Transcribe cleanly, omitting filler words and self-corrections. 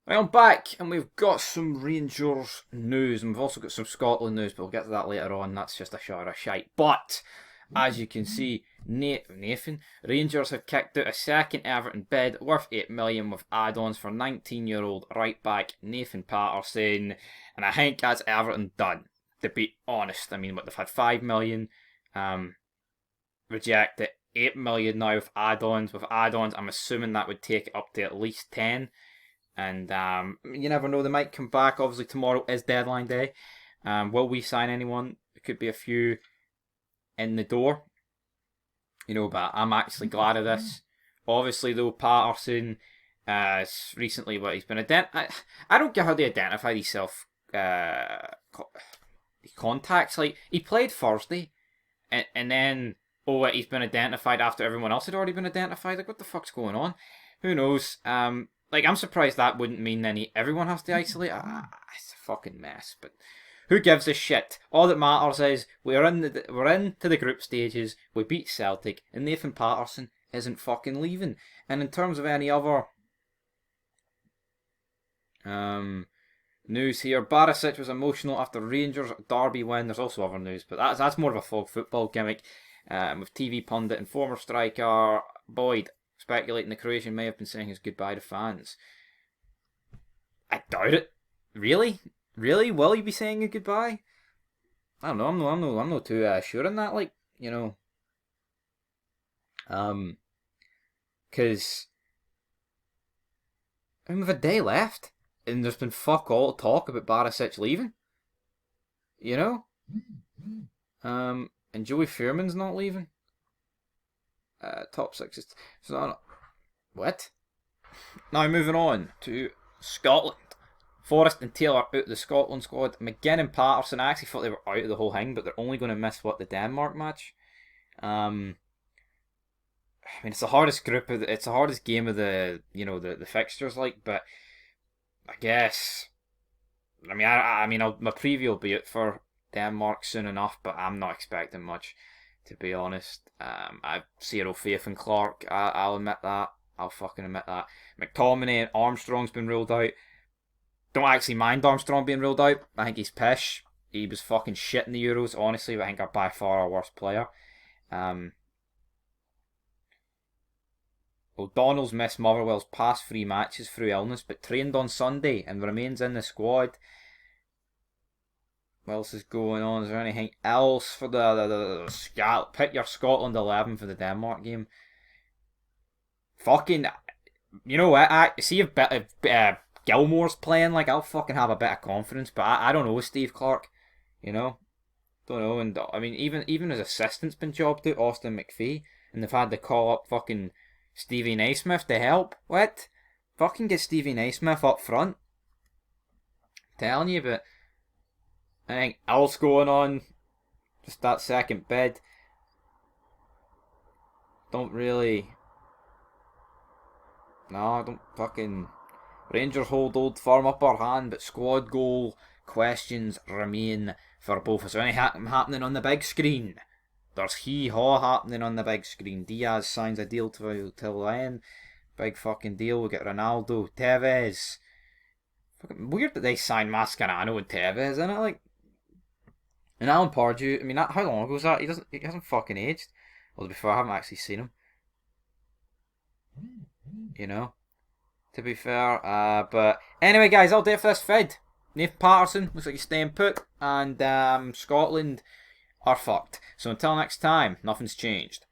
Right, I'm back, and we've got some Rangers news, and we've also got some Scotland news, but we'll get to that later on. That's just a shower of shite. But, as you can see, Nathan, Rangers have kicked out a second Everton bid worth 8 million with add-ons for 19-year-old right back Nathan Patterson, and I think that's Everton done. To be honest, I mean, what they've had 5 million, rejected 8 million now with add-ons. With add-ons, I'm assuming that would take it up to at least 10. And you never know, they might come back. Obviously, tomorrow is deadline day. Will we sign anyone? There could be a few in the door. But I'm actually glad of this. Obviously, though, Patterson recently, he's been I don't get how they identify these contacts. Like, he played Thursday, and then, he's been identified after everyone else had already been identified. Like, what the fuck's going on? Who knows? I'm surprised that wouldn't mean everyone has to isolate. It's a fucking mess, but who gives a shit? All that matters is we're into the group stages. We beat Celtic, and Nathan Patterson isn't fucking leaving. And in terms of any other news here, Barisic was emotional after Rangers derby win. There's also other news, but that's more of a fog football gimmick. With TV pundit and former striker Boyd speculating the Croatian may have been saying his goodbye to fans. I doubt it. Really? Will he be saying a goodbye? I don't know. I'm not too sure on that. Because we've a day left, and there's been fuck all talk about Barisic leaving. And Joey Fairman's not leaving. Top six is what? Now moving on to Scotland. Forrest and Taylor out of the Scotland squad. McGinn and Patterson, I actually thought they were out of the whole thing, but they're only going to miss the Denmark match. It's the hardest it's the hardest game of the the fixtures, but I guess my preview will be out for Denmark soon enough, but I'm not expecting much, to be honest. I have zero faith in Clark. I'll admit that. I'll fucking admit that. McTominay and Armstrong's been ruled out. Don't actually mind Armstrong being ruled out. I think he's pish. He was fucking shit in the Euros, honestly, but I think I'm by far our worst player. O'Donnell's missed Motherwell's past 3 matches through illness, but trained on Sunday and remains in the squad. What else is going on? Is there anything else for the pick your Scotland 11 for the Denmark game? Fucking, you know what? See if Gilmore's playing, I'll fucking have a bit of confidence. But I don't know, Steve Clark. Don't know. And I mean, even his assistant's been jobbed out, Austin McPhee, and they've had to call up fucking Stevie Naismith to help. What? Fucking get Stevie Naismith up front. I'm telling you, but anything else going on? Just that second bid. Don't really. No, I don't fucking. Rangers hold Old Firm upper hand, but squad goal questions remain for both. Is there anything happening on the big screen? There's hee-haw happening on the big screen. Diaz signs a deal till then. Big fucking deal. We get Ronaldo, Tevez. Fucking weird that they signed Mascherano and Tevez, isn't it? And Alan Pardew, how long ago was that? He hasn't fucking aged. Well, to be fair, I haven't actually seen him. To be fair. But anyway, guys, I'll do it for this vid. Nathan Patterson looks like he's staying put, and Scotland are fucked. So until next time, nothing's changed.